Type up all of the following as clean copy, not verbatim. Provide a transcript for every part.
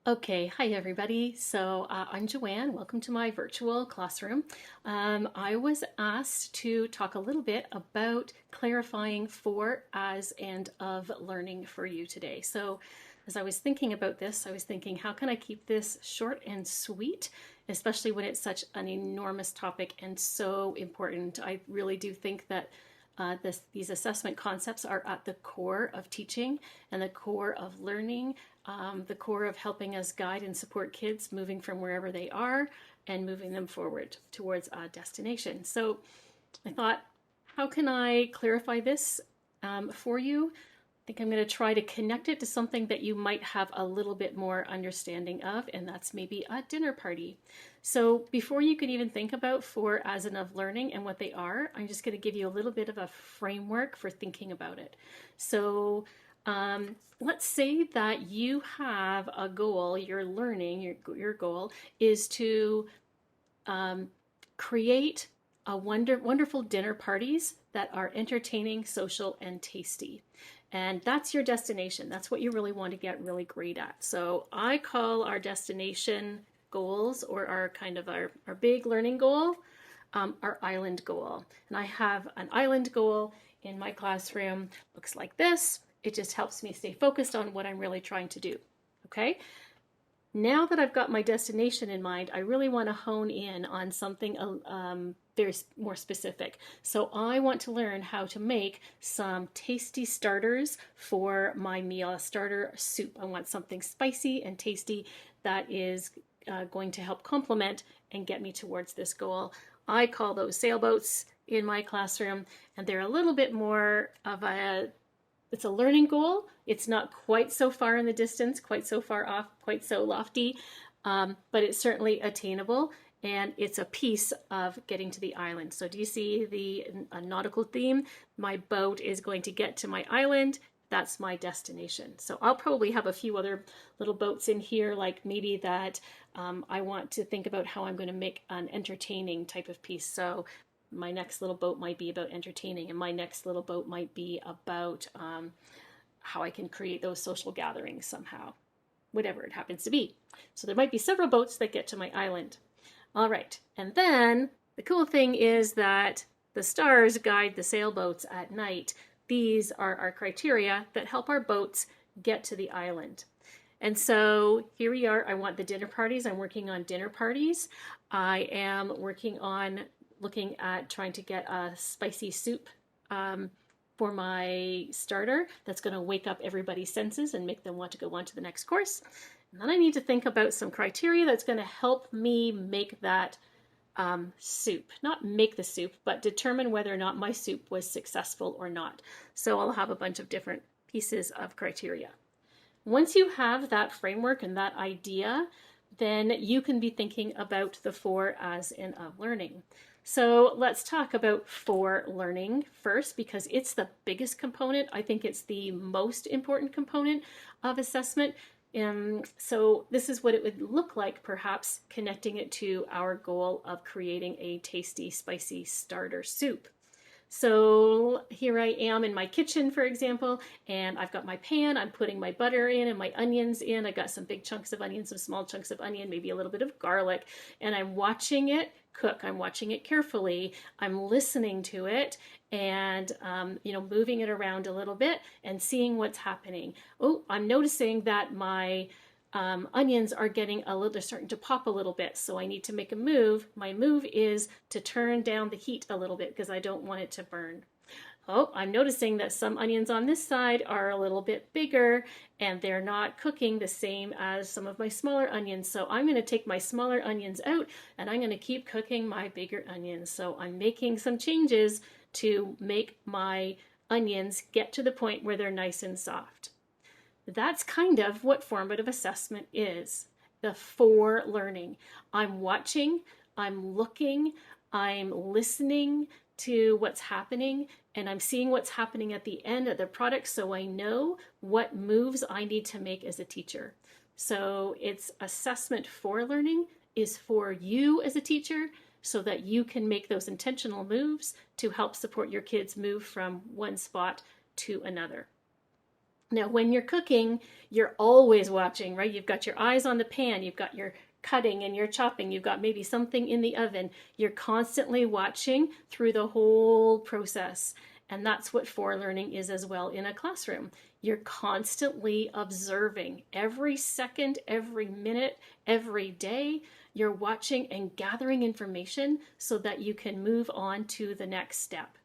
Okay, hi everybody. I'm Joanne. Welcome to my virtual classroom. I was asked to talk a little bit about clarifying for, as, and of learning for you today. So, as I was thinking about this, I was thinking, how can I keep this short and sweet, especially when it's such an enormous topic and so important? I really do think that these assessment concepts are at the core of teaching and the core of learning, the core of helping us guide and support kids moving from wherever they are and moving them forward towards a destination. So I thought, how can I clarify this for you? I think I'm going to try to connect it to something that you might have a little bit more understanding of, and that's maybe a dinner party. So before you can even think about for, as, and of learning and what they are, I'm just going to give you a little bit of a framework for thinking about it. So let's say that you have a goal, you're learning, your goal is to create wonderful dinner parties that are entertaining, social, and tasty. And that's your destination. That's what you really want to get really great at. So I call our destination goals, or our big learning goal, our island goal. And I have an island goal in my classroom. Looks like this. It just helps me stay focused on what I'm really trying to do. Okay? Now that I've got my destination in mind, I really want to hone in on something very more specific. So I want to learn how to make some tasty starters for my meal, a starter soup. I want something spicy and tasty that is going to help complement and get me towards this goal. I call those sailboats in my classroom, and they're a little bit more of it's a learning goal. It's not quite so far in the distance, quite so far off, quite so lofty, but it's certainly attainable, and it's a piece of getting to the island. So do you see the nautical theme? My boat is going to get to my island. That's my destination. So I'll probably have a few other little boats in here, like maybe that I want to think about how I'm going to make an entertaining type of piece. So my next little boat might be about entertaining, and my next little boat might be about how I can create those social gatherings somehow, whatever it happens to be. So there might be several boats that get to my island. All right, and then the cool thing is that the stars guide the sailboats at night. These are our criteria that help our boats get to the island. And so here we are. I want the dinner parties. I'm working on dinner parties. I am working on looking at trying to get a spicy soup for my starter that's going to wake up everybody's senses and make them want to go on to the next course. And then I need to think about some criteria that's going to help me make that soup. Not make the soup, but determine whether or not my soup was successful or not. So I'll have a bunch of different pieces of criteria. Once you have that framework and that idea, then you can be thinking about the for, as, and of learning. So let's talk about for learning first, because it's the biggest component. I think it's the most important component of assessment. So this is what it would look like, perhaps connecting it to our goal of creating a tasty, spicy starter soup. So here I am in my kitchen, for example, and I've got my pan, I'm putting my butter in and my onions in. I got some big chunks of onion, some small chunks of onion, maybe a little bit of garlic, and I'm watching it cook. I'm watching it carefully. I'm listening to it and, moving it around a little bit and seeing what's happening. Oh, I'm noticing that my onions are they're starting to pop a little bit, so I need to make a move. My move is to turn down the heat a little bit because I don't want it to burn. Oh, I'm noticing that some onions on this side are a little bit bigger and they're not cooking the same as some of my smaller onions. So I'm going to take my smaller onions out and I'm going to keep cooking my bigger onions. So I'm making some changes to make my onions get to the point where they're nice and soft. That's kind of what formative assessment is. The for learning. I'm watching, I'm looking, I'm listening to what's happening, and I'm seeing what's happening at the end of the product so I know what moves I need to make as a teacher. So it's assessment for learning is for you as a teacher so that you can make those intentional moves to help support your kids move from one spot to another. Now, when you're cooking, you're always watching, right? You've got your eyes on the pan, you've got your cutting and your chopping, you've got maybe something in the oven. You're constantly watching through the whole process. And that's what forelearning is as well in a classroom. You're constantly observing every second, every minute, every day. You're watching and gathering information so that you can move on to the next step.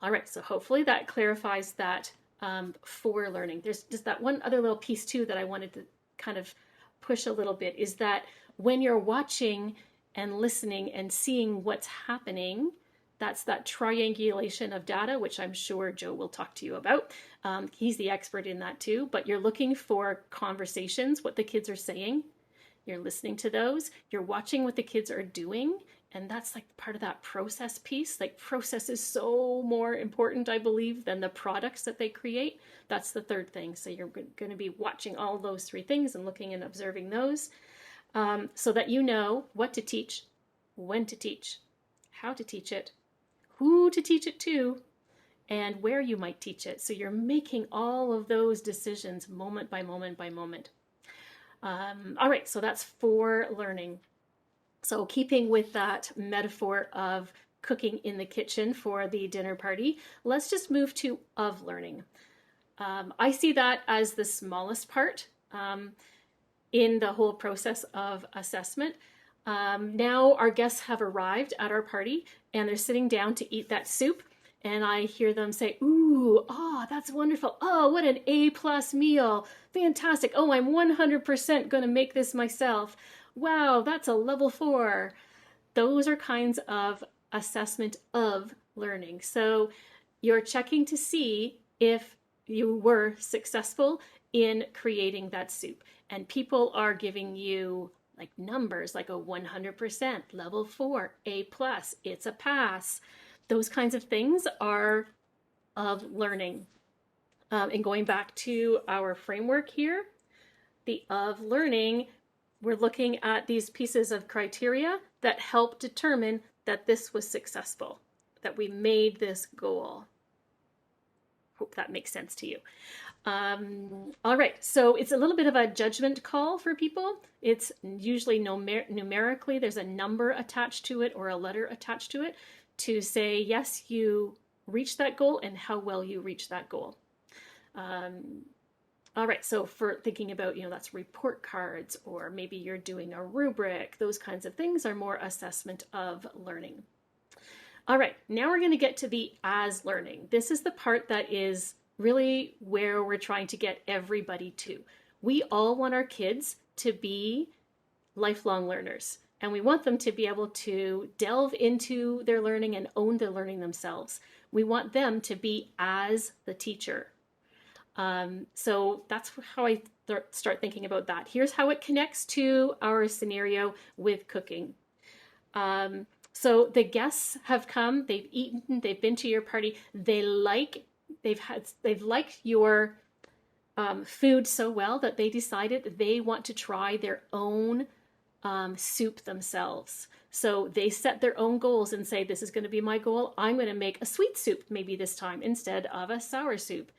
All right, so hopefully that clarifies that forelearning. There's just that one other little piece too that I wanted to kind of push a little bit, is that when you're watching and listening and seeing what's happening, that's that triangulation of data, which I'm sure Joe will talk to you about. He's the expert in that too, but you're looking for conversations, what the kids are saying. You're listening to those. You're watching what the kids are doing. And that's like part of that process piece. Like process is so more important, I believe, than the products that they create. That's the third thing. So you're going to be watching all those three things and looking and observing those, so that you know what to teach, when to teach, how to teach it, who to teach it to, and where you might teach it. So you're making all of those decisions moment by moment by moment. All right, so that's forelearning. So keeping with that metaphor of cooking in the kitchen for the dinner party, let's just move to of learning. I see that as the smallest part in the whole process of assessment. Now our guests have arrived at our party and they're sitting down to eat that soup. And I hear them say, ooh, oh, that's wonderful. Oh, what an A+ meal. Fantastic. Oh, I'm 100% going to make this myself. Wow, that's a level 4. Those are kinds of assessment of learning. So you're checking to see if you were successful in creating that soup. And people are giving you like numbers like a 100%, level 4, A+, it's a pass. Those kinds of things are of learning. And going back to our framework here, the of learning, we're looking at these pieces of criteria that help determine that this was successful, that we made this goal. Hope that makes sense to you. All right, so it's a little bit of a judgment call for people. It's usually numerically, there's a number attached to it or a letter attached to it to say, yes, you reached that goal and how well you reached that goal. All right, so for thinking about, that's report cards, or maybe you're doing a rubric, those kinds of things are more assessment of learning. All right, now we're going to get to the as learning. This is the part that is really where we're trying to get everybody to. We all want our kids to be lifelong learners, and we want them to be able to delve into their learning and own their learning themselves. We want them to be as the teacher. So that's how I start thinking about that. Here's how it connects to our scenario with cooking. So the guests have come, they've eaten, they've been to your party, they've liked your food so well that they decided they want to try their own soup themselves. So they set their own goals and say, this is going to be my goal. I'm going to make a sweet soup maybe this time instead of a sour soup.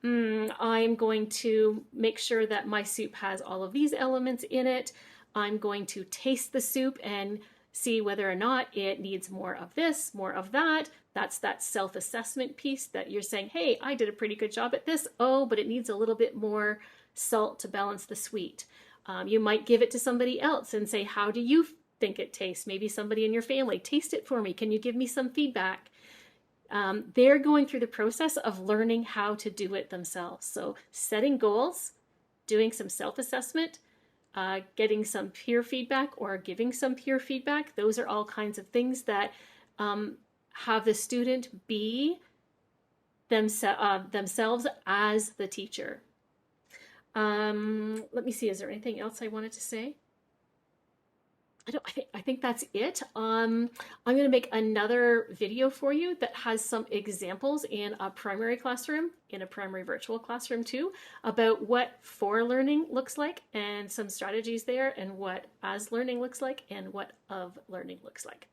I'm going to make sure that my soup has all of these elements in it. I'm going to taste the soup and see whether or not it needs more of this, more of that. That's that self-assessment piece that you're saying, hey, I did a pretty good job at this. Oh, but it needs a little bit more salt to balance the sweet. You might give it to somebody else and say, how do you think it tastes? Maybe somebody in your family, taste it for me. Can you give me some feedback? They're going through the process of learning how to do it themselves. So setting goals, doing some self-assessment, getting some peer feedback or giving some peer feedback. Those are all kinds of things that have the student be themselves as the teacher. Let me see, is there anything else I wanted to say? I think that's it. I'm going to make another video for you that has some examples in a primary classroom, in a primary virtual classroom too, about what for learning looks like and some strategies there, and what as learning looks like and what of learning looks like.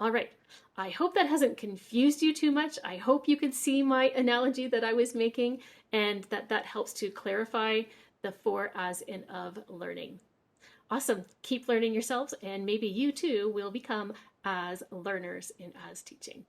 All right. I hope that hasn't confused you too much. I hope you could see my analogy that I was making and that helps to clarify the for, as, and of learning. Awesome. Keep learning yourselves, and maybe you too will become as learners in as teaching.